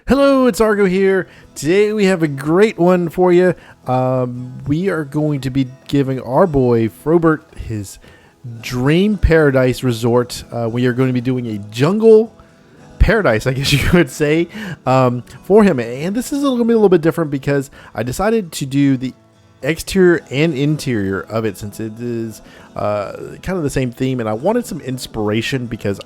Hello, it's Argo here. Today we have a great one for you. We are going to be giving our boy Frobert his dream paradise resort. We are going to be doing a jungle paradise, I guess you could say, for him. And this is going to be a little bit different because I decided to do the exterior and interior of it, since it is kind of the same theme, and I wanted some inspiration because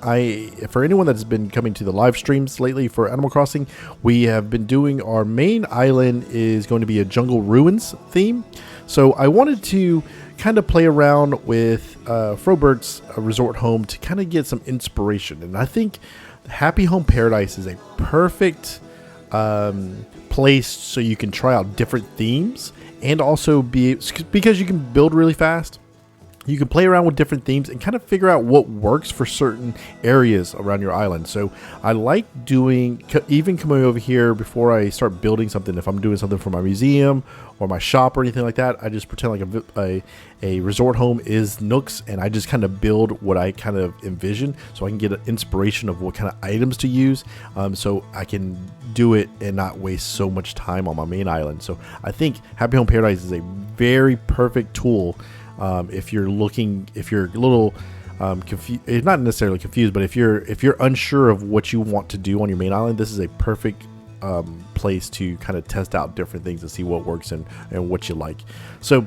for anyone that's been coming to the live streams lately for Animal Crossing, we have been doing our main island is going to be a jungle ruins theme. So I wanted to kind of play around with Frobert's resort home to kind of get some inspiration, and I think Happy Home Paradise is a perfect place so you can try out different themes. And also because you can build really fast, you can play around with different themes and kind of figure out what works for certain areas around your island. So I like even coming over here before I start building something. If I'm doing something for my museum or my shop or anything like that, I just pretend like a resort home is Nooks, and I just kind of build what I kind of envision so I can get an inspiration of what kind of items to use, so I can do it and not waste so much time on my main island. So I think Happy Home Paradise is a very perfect tool if you're a little confused, not necessarily confused, but if you're unsure of what you want to do on your main island, this is a perfect place to kind of test out different things and see what works and what you like. So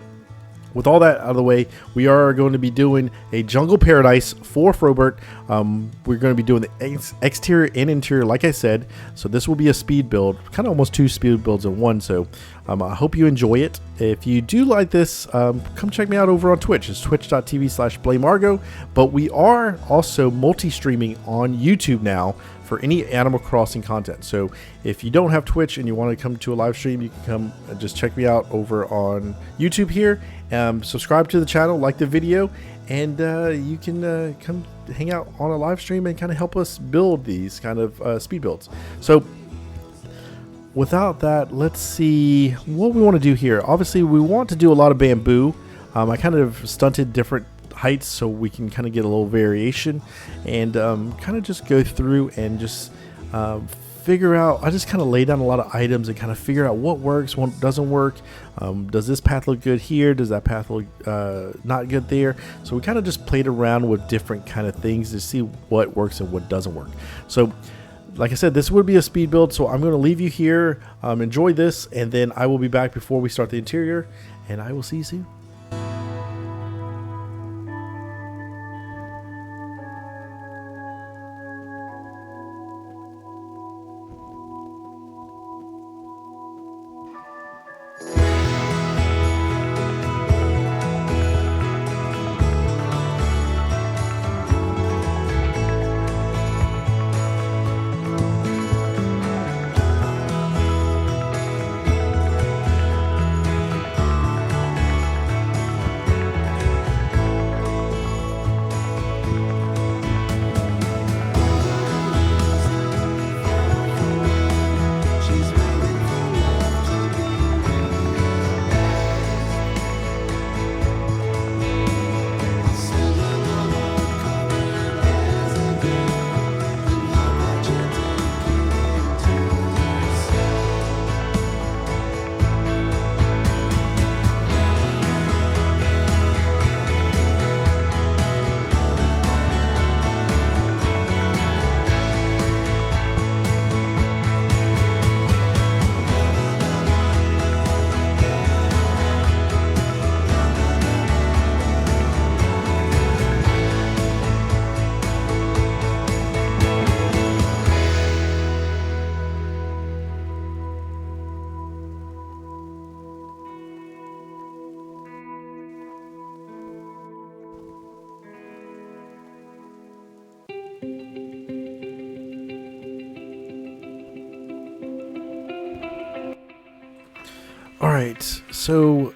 with all that out of the way, we are going to be doing a jungle paradise for Frobert. We're going to be doing the exterior and interior, like I said. So this will be a speed build, kind of almost two speed builds in one. So I hope you enjoy it. If you do like this, come check me out over on Twitch. It's twitch.tv/blameargo. But we are also multi-streaming on YouTube now for any Animal Crossing content. So if you don't have Twitch and you want to come to a live stream, you can come and just check me out over on YouTube here. Subscribe to the channel, like the video, and you can come hang out on a live stream and kind of help us build these kind of speed builds. So without that, let's see what we want to do here. Obviously, we want to do a lot of bamboo. I kind of stunted different heights so we can kind of get a little variation and kind of just go through and just figure out. I just kind of lay down a lot of items and kind of figure out what works, what doesn't work. Does this path look good here? Does that path look not good there? So we kind of just played around with different kind of things to see what works and what doesn't work. So like I said, this would be a speed build, so I'm going to leave you here. Enjoy this, and then I will be back before we start the interior, and I will see you soon. Alright, so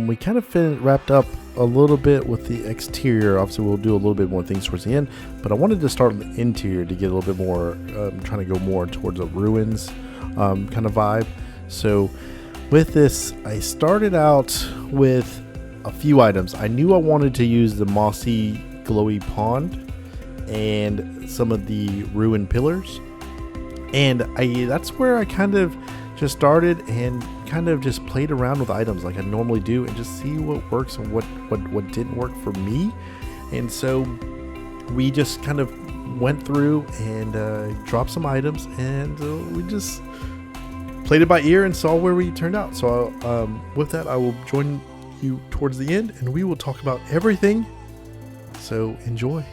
we kind of wrapped up a little bit with the exterior. Obviously, we'll do a little bit more things towards the end, but I wanted to start on the interior to get a little bit more, trying to go more towards a ruins kind of vibe. So with this, I started out with a few items. I knew I wanted to use the mossy glowy pond and some of the ruined pillars. And that's where I kind of just started and kind of just played around with items like I normally do, and just see what works and what didn't work for me. And so we just kind of went through and dropped some items, and we just played it by ear and saw where we turned out. So with that, I will join you towards the end, and we will talk about everything. So enjoy.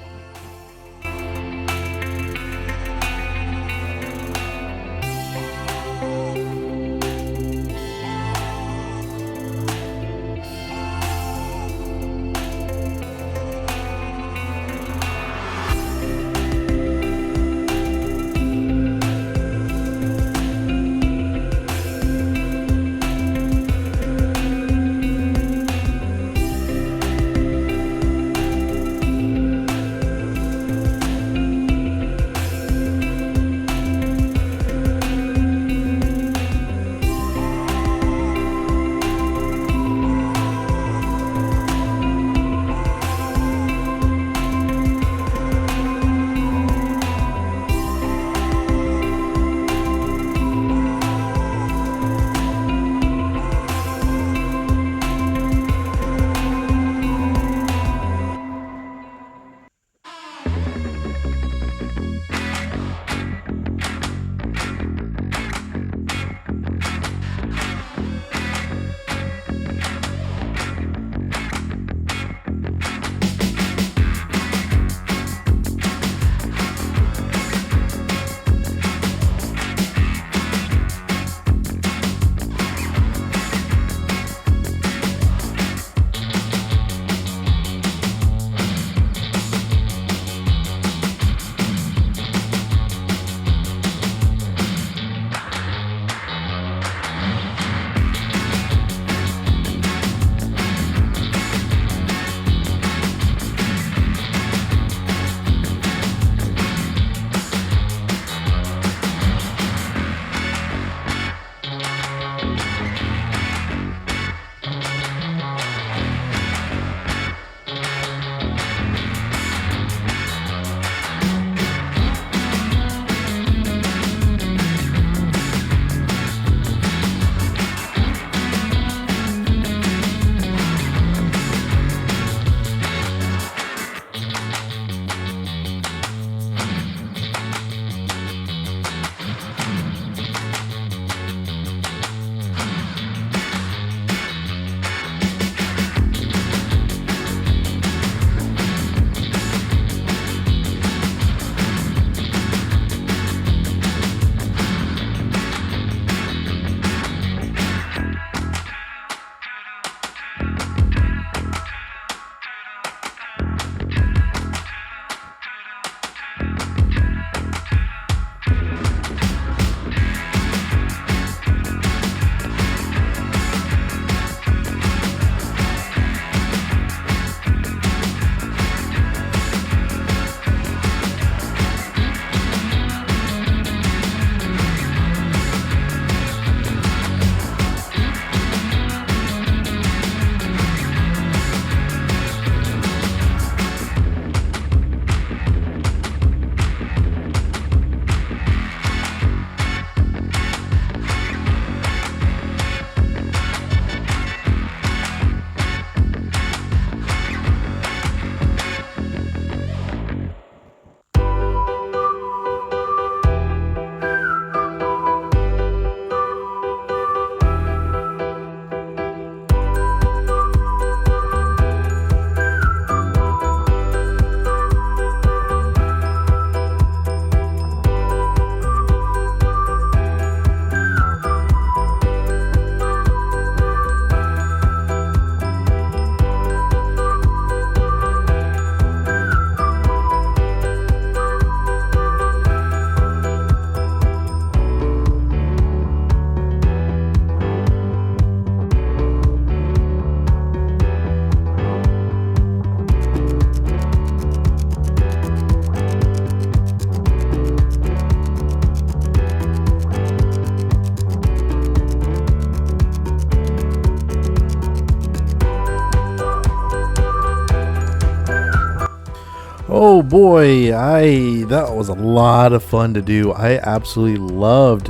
Oh boy, that was a lot of fun to do. I absolutely loved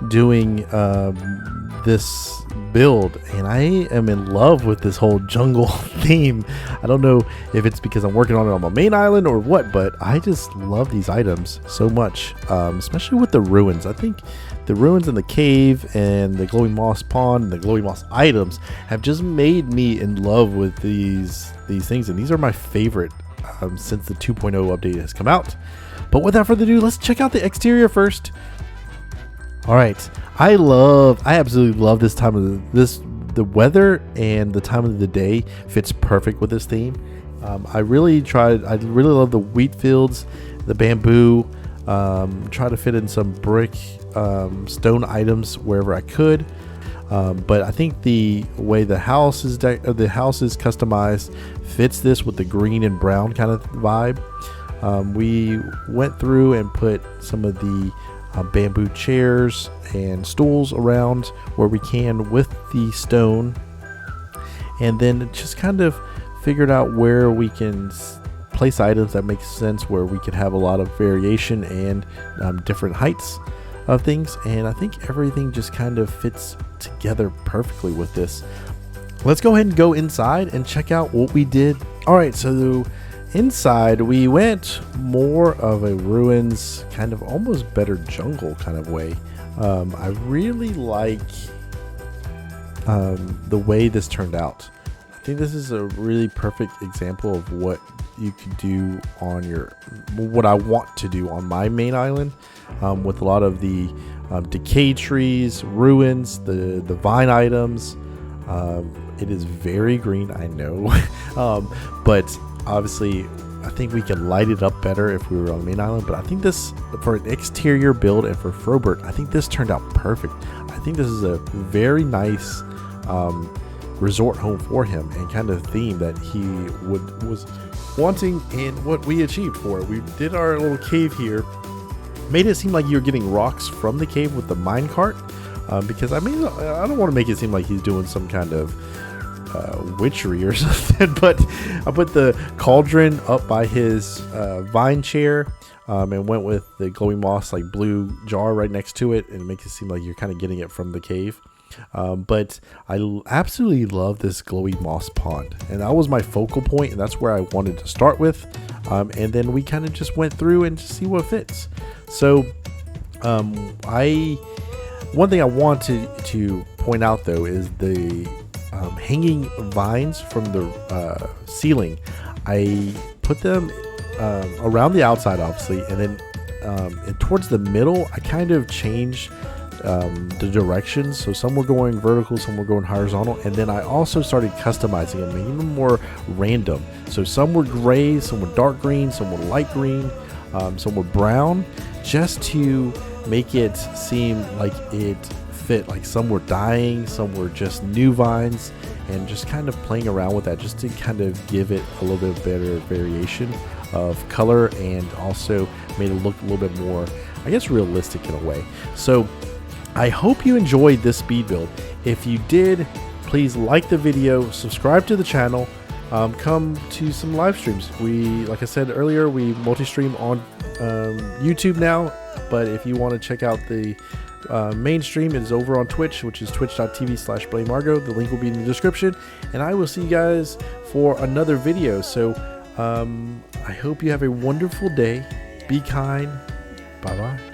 doing this build, and I am in love with this whole jungle theme. I don't know if it's because I'm working on it on my main island or what, but I just love these items so much, especially with the ruins. I think the ruins in the cave and the glowing moss pond and the glowing moss items have just made me in love with these things, and these are my favorite since the 2.0 update has come out. But without further ado, let's check out the exterior first. All right, I absolutely love this time of the weather and the time of the day fits perfect with this theme. I really love the wheat fields, the bamboo, try to fit in some brick, stone items wherever I could. But I think the way the house is customized fits this with the green and brown kind of vibe. We went through and put some of the bamboo chairs and stools around where we can with the stone, and then just kind of figured out where we can place items that make sense, where we could have a lot of variation and different heights of things, and I think everything just kind of fits together perfectly with this. Let's go ahead and go inside and check out what we did. All right, so inside we went more of a ruins, kind of almost better jungle kind of way. I really like the way this turned out. I think this is a really perfect example of what you could do on what I want to do on my main island, with a lot of the decayed trees, ruins, the vine items. It is very green, I know, but obviously I think we can light it up better if we were on the main island. But I think this, for an exterior build and for Frobert, I think this turned out perfect. I think this is a very nice resort home for him, and kind of theme that he was wanting, and what we achieved for it. We did our little cave here, made it seem like you're getting rocks from the cave with the minecart, because I don't want to make it seem like he's doing some kind of witchery or something, but I put the cauldron up by his vine chair, and went with the glowing moss like blue jar right next to it, and it makes it seem like you're kind of getting it from the cave. But I absolutely love this glowing moss pond, and that was my focal point, and that's where I wanted to start with, and then we kind of just went through and just see what fits. So one thing I want to point out though is the hanging vines from the ceiling. I put them around the outside, obviously, and then and towards the middle I kind of changed the directions. So some were going vertical, some were going horizontal, and then I also started customizing them even more random. So some were gray, some were dark green, some were light green, some were brown, just to make it seem like it fit. Like some were dying, some were just new vines, and just kind of playing around with that just to kind of give it a little bit better variation of color, and also made it look a little bit more, I guess, realistic in a way. So I hope you enjoyed this speed build. If you did, please like the video, subscribe to the channel, come to some live streams. Like I said earlier, we multi-stream on YouTube now, but if you want to check out the main stream, it is over on Twitch, which is twitch.tv/BlameArgo. The link will be in the description, and I will see you guys for another video. So I hope you have a wonderful day. Be kind. Bye-bye.